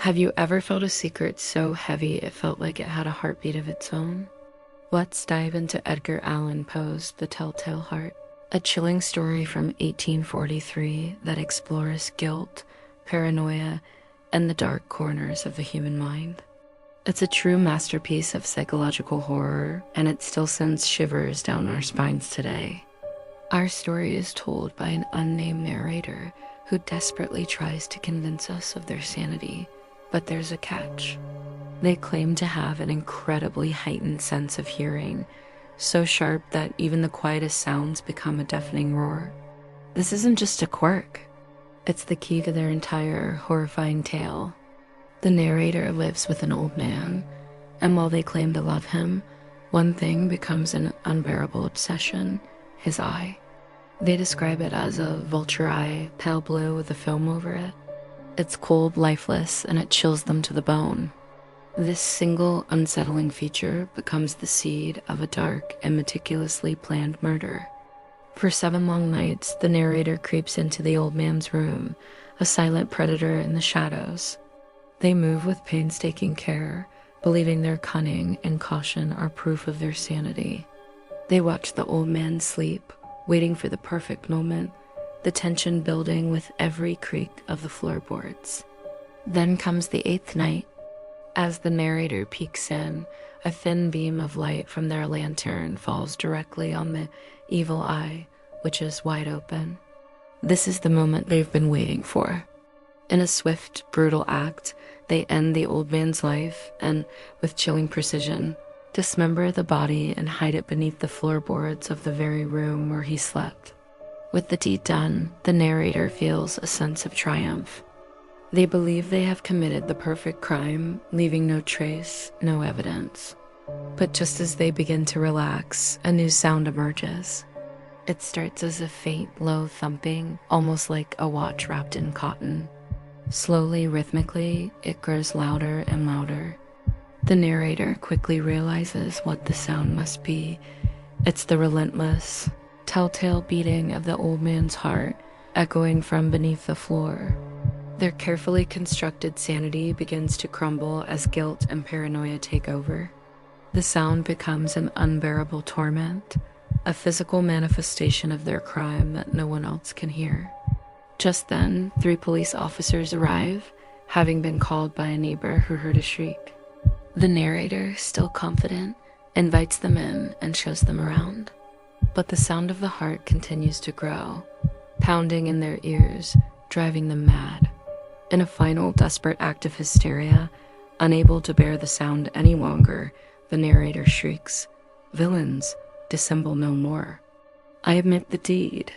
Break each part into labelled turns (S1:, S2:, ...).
S1: Have you ever felt a secret so heavy it felt like it had a heartbeat of its own? Let's dive into Edgar Allan Poe's The Telltale Heart, a chilling story from 1843 that explores guilt, paranoia, and the dark corners of the human mind. It's a true masterpiece of psychological horror, and it still sends shivers down our spines today. Our story is told by an unnamed narrator who desperately tries to convince us of their sanity. But there's a catch. They claim to have an incredibly heightened sense of hearing, so sharp that even the quietest sounds become a deafening roar. This isn't just a quirk. It's the key to their entire horrifying tale. The narrator lives with an old man, and while they claim to love him, one thing becomes an unbearable obsession: his eye. They describe it as a vulture eye, pale blue with a film over it. It's cold, lifeless, and it chills them to the bone. This single unsettling feature becomes the seed of a dark and meticulously planned murder. For 7 long nights, the narrator creeps into the old man's room, a silent predator in the shadows. They move with painstaking care, believing their cunning and caution are proof of their sanity. They watch the old man sleep, waiting for the perfect moment, the tension building with every creak of the floorboards. Then comes the 8th night. As the narrator peeks in, a thin beam of light from their lantern falls directly on the evil eye, which is wide open. This is the moment they've been waiting for. In a swift, brutal act, they end the old man's life and, with chilling precision, dismember the body and hide it beneath the floorboards of the very room where he slept. With the deed done, the narrator feels a sense of triumph. They believe they have committed the perfect crime, leaving no trace, no evidence. But just as they begin to relax, a new sound emerges. It starts as a faint, low thumping, almost like a watch wrapped in cotton. Slowly, rhythmically, it grows louder and louder. The narrator quickly realizes what the sound must be. It's the relentless, telltale beating of the old man's heart, echoing from beneath the floor. Their carefully constructed sanity begins to crumble as guilt and paranoia take over. The sound becomes an unbearable torment, a physical manifestation of their crime that no one else can hear. Just then, 3 police officers arrive, having been called by a neighbor who heard a shriek. The narrator, still confident, invites them in and shows them around. But the sound of the heart continues to grow, pounding in their ears, driving them mad. In a final desperate act of hysteria, unable to bear the sound any longer, the narrator shrieks, "Villains, dissemble no more. I admit the deed.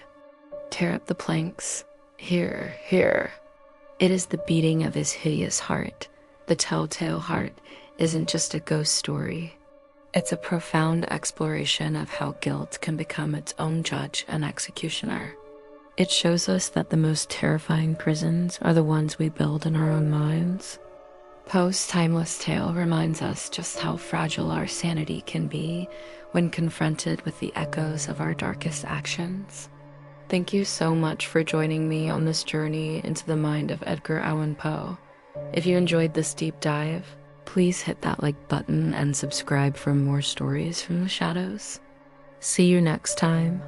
S1: Tear up the planks. Here, here." It is the beating of his hideous heart. The telltale heart isn't just a ghost story. It's a profound exploration of how guilt can become its own judge and executioner. It shows us that the most terrifying prisons are the ones we build in our own minds. Poe's timeless tale reminds us just how fragile our sanity can be when confronted with the echoes of our darkest actions. Thank you so much for joining me on this journey into the mind of Edgar Allan Poe. If you enjoyed this deep dive, please hit that like button and subscribe for more stories from the shadows. See you next time.